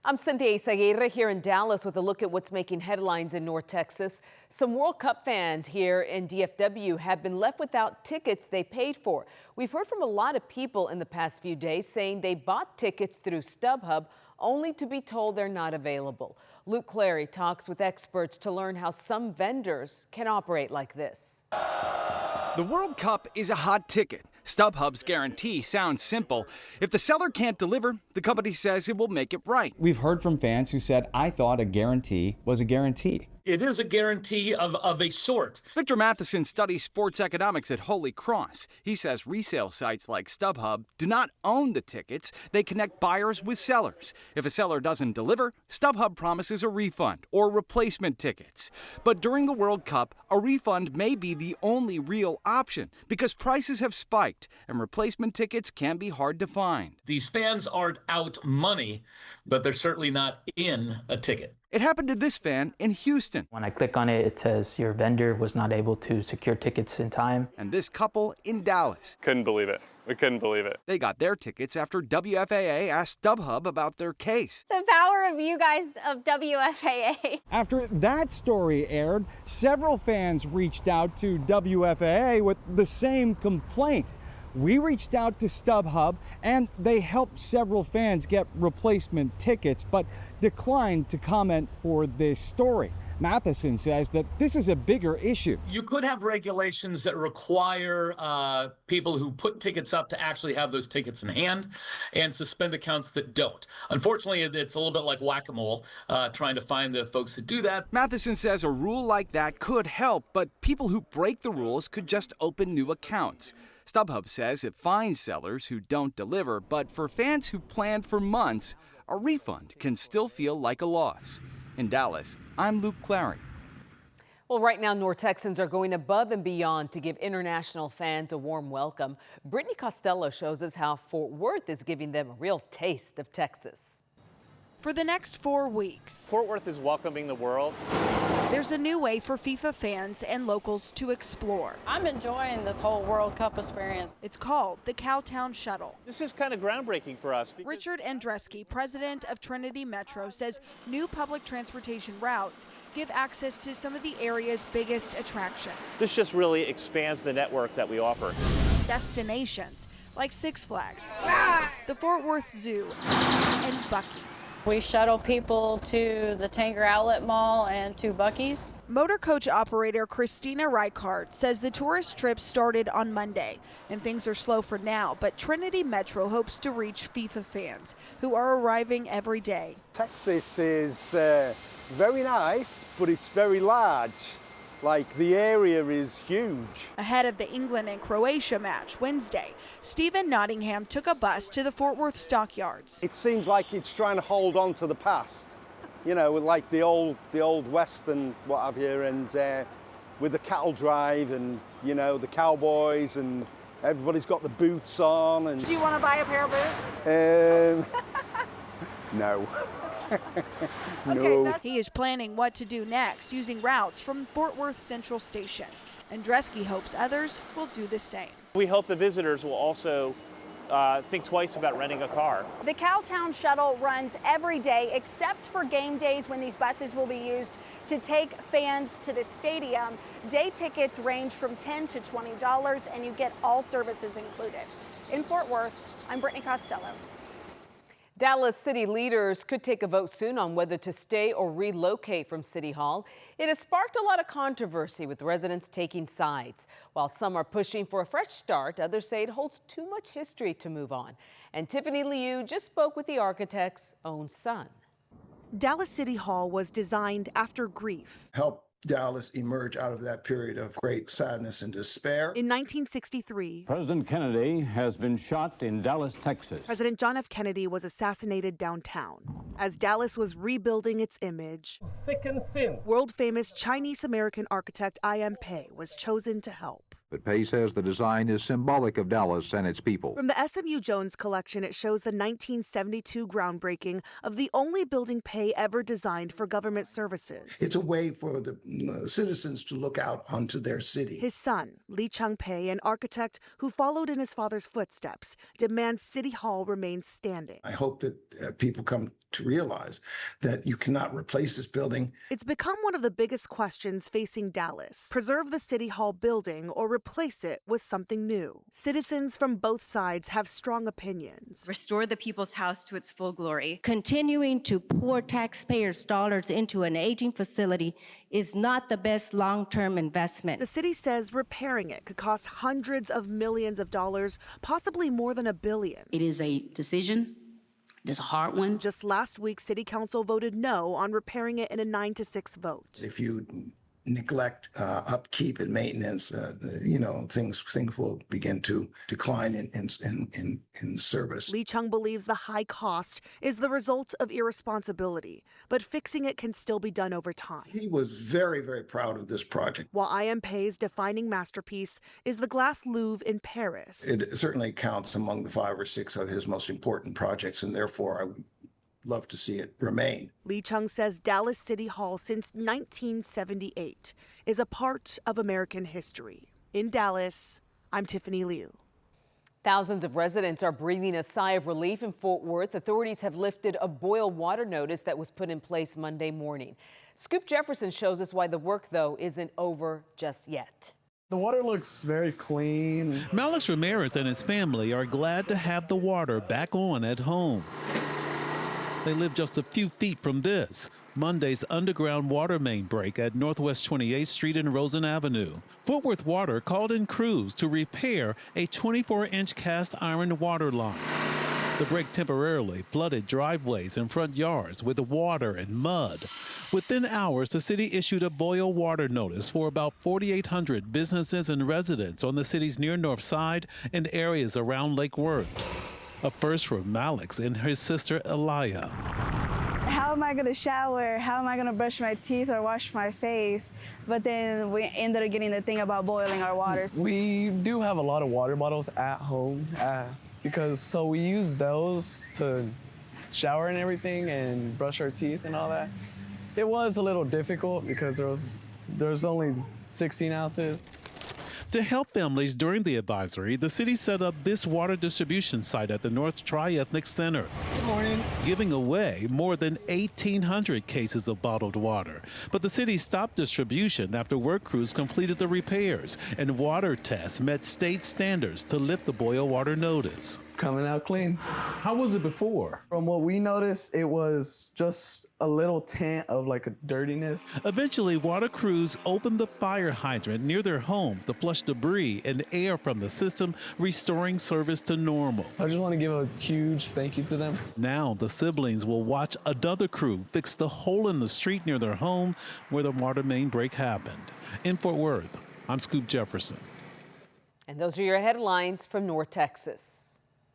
I'm Cynthia Izaguirre here in Dallas with a look at what's making headlines in North Texas. Some World Cup fans here in DFW have been left without tickets they paid for. We've heard from a lot of people in the past few days saying they bought tickets through StubHub only to be told they're not available. Luke Clary talks with experts to learn how some vendors can operate like this. The World Cup is a hot ticket. StubHub's guarantee sounds simple. If the seller can't deliver, the company says it will make it right. We've heard from fans who said, I thought a guarantee was a guarantee. It is a guarantee of a sort. Victor Matheson studies sports economics at Holy Cross. He says resale sites like StubHub do not own the tickets. They connect buyers with sellers. If a seller doesn't deliver, StubHub promises a refund or replacement tickets. But during the World Cup, a refund may be the only real option because prices have spiked and replacement tickets can be hard to find. These fans aren't out money, but they're certainly not in a ticket. It happened to this fan in Houston. When I click on it, it says your vendor was not able to secure tickets in time. And this couple in Dallas. Couldn't believe it. We couldn't believe it. They got their tickets after WFAA asked StubHub about their case. The power of you guys of WFAA. After that story aired, several fans reached out to WFAA with the same complaint. We reached out to StubHub and they helped several fans get replacement tickets, but declined to comment for this story. Matheson says that this is a bigger issue. You could have regulations that require people who put tickets up to actually have those tickets in hand and suspend accounts that don't. Unfortunately, it's a little bit like whack-a-mole trying to find the folks that do that. Matheson says a rule like that could help, but people who break the rules could just open new accounts. StubHub says it fines sellers who don't deliver, but for fans who planned for months, a refund can still feel like a loss. In Dallas, I'm Luke Clary. Well, right now, North Texans are going above and beyond to give international fans a warm welcome. Brittany Costello shows us how Fort Worth is giving them a real taste of Texas. For the next 4 weeks, Fort Worth is welcoming the world. there's a new way for FIFA fans and locals to explore. I'm enjoying this whole World Cup experience. It's called the Cowtown Shuttle. This is kind of groundbreaking for us. Richard Andreski, president of Trinity Metro, says new public transportation routes give access to some of the area's biggest attractions. This just really expands the network that we offer. Destinations like Six Flags, the Fort Worth Zoo, and Buc-ee's. We shuttle people to the Tanger Outlet Mall and to Buc-ee's. Motor coach operator Christina Reichart says the tourist trip started on Monday and things are slow for now, but Trinity Metro hopes to reach FIFA fans who are arriving every day. Texas is very nice, but it's very large. Like, the area is huge. Ahead of the England and Croatia match Wednesday, Stephen Nottingham took a bus to the Fort Worth Stockyards. It seems like it's trying to hold on to the past, you know, like the old West and what have you, and with the cattle drive and, you know, the cowboys and everybody's got the boots on. And Do you want to buy a pair of boots? No. No. He is planning what to do next using routes from Fort Worth Central Station. Andreski hopes others will do the same. We hope the visitors will also think twice about renting a car. The Cowtown Shuttle runs every day except for game days when these buses will be used to take fans to the stadium. Day tickets range from $10 to $20 and you get all services included. In Fort Worth, I'm Brittany Costello. Dallas city leaders could take a vote soon on whether to stay or relocate from City Hall. It has sparked a lot of controversy with residents taking sides. While some are pushing for a fresh start, others say it holds too much history to move on. And Tiffany Liu just spoke with the architect's own son. Dallas City Hall was designed after grief. Help Dallas emerge out of that period of great sadness and despair. In 1963, President Kennedy has been shot in Dallas, Texas. President John F. Kennedy was assassinated downtown. As Dallas was rebuilding its image, Thick and thin. world-famous Chinese-American architect I.M. Pei was chosen to help. But Pay says the design is symbolic of Dallas and its people. From the SMU Jones collection, it shows the 1972 groundbreaking of the only building Pay ever designed for government services. It's a way for the citizens to look out onto their city. His son, Lee Chung Pei, an architect who followed in his father's footsteps, demands City Hall remains standing. I hope that people come to realize that you cannot replace this building. It's become one of the biggest questions facing Dallas. Preserve the City Hall building or replace it with something new. Citizens from both sides have strong opinions. Restore the People's House to its full glory. Continuing to pour taxpayers' dollars into an aging facility is not the best long-term investment. The city says repairing it could cost hundreds of millions of dollars, possibly more than $1 billion. It is a decision. It's a hard one. Just last week, City Council voted no on repairing it in a 9-6 vote. If you neglect upkeep and maintenance, things will begin to decline in service. Lee Chung believes the high cost is the result of irresponsibility, but fixing it can still be done over time. He was very, very proud of this project. While I.M. Pei's defining masterpiece is the Glass Louvre in Paris. It certainly counts among the 5 or 6 of his most important projects, and therefore I would love to see it remain. Lee Chung says Dallas City Hall since 1978 is a part of American history. In Dallas, I'm Tiffany Liu. Thousands of residents are breathing a sigh of relief in Fort Worth. Authorities have lifted a boil water notice that was put in place Monday morning. Scoop Jefferson shows us why the work, though, isn't over just yet. The water looks very clean. Malik Ramirez and his family are glad to have the water back on at home. They live just a few feet from this, Monday's underground water main break at Northwest 28th Street and Rosen Avenue. Fort Worth Water called in crews to repair a 24-inch cast iron water line. The break temporarily flooded driveways and front yards with water and mud. Within hours, the city issued a boil water notice for about 4,800 businesses and residents on the city's near north side and areas around Lake Worth. A first for Malix and his sister Elia. How am I going to shower? How am I going to brush my teeth or wash my face? But then we ended up getting the thing about boiling our water. We do have a lot of water bottles at home because we use those to shower and everything and brush our teeth and all that. It was a little difficult because there's only 16 ounces. To help families during the advisory, the city set up this water distribution site at the North Tri-Ethnic Center. Good morning. Giving away more than 1,800 cases of bottled water. But the city stopped distribution after work crews completed the repairs and water tests met state standards to lift the boil water notice. Coming out clean. How was it before? From what we noticed, it was just a little tint of like a dirtiness. Eventually, water crews opened the fire hydrant near their home to flush debris and air from the system, restoring service to normal. I just want to give a huge thank you to them. Now, the siblings will watch another crew fix the hole in the street near their home where the water main break happened. In Fort Worth, I'm Scoop Jefferson. And those are your headlines from North Texas.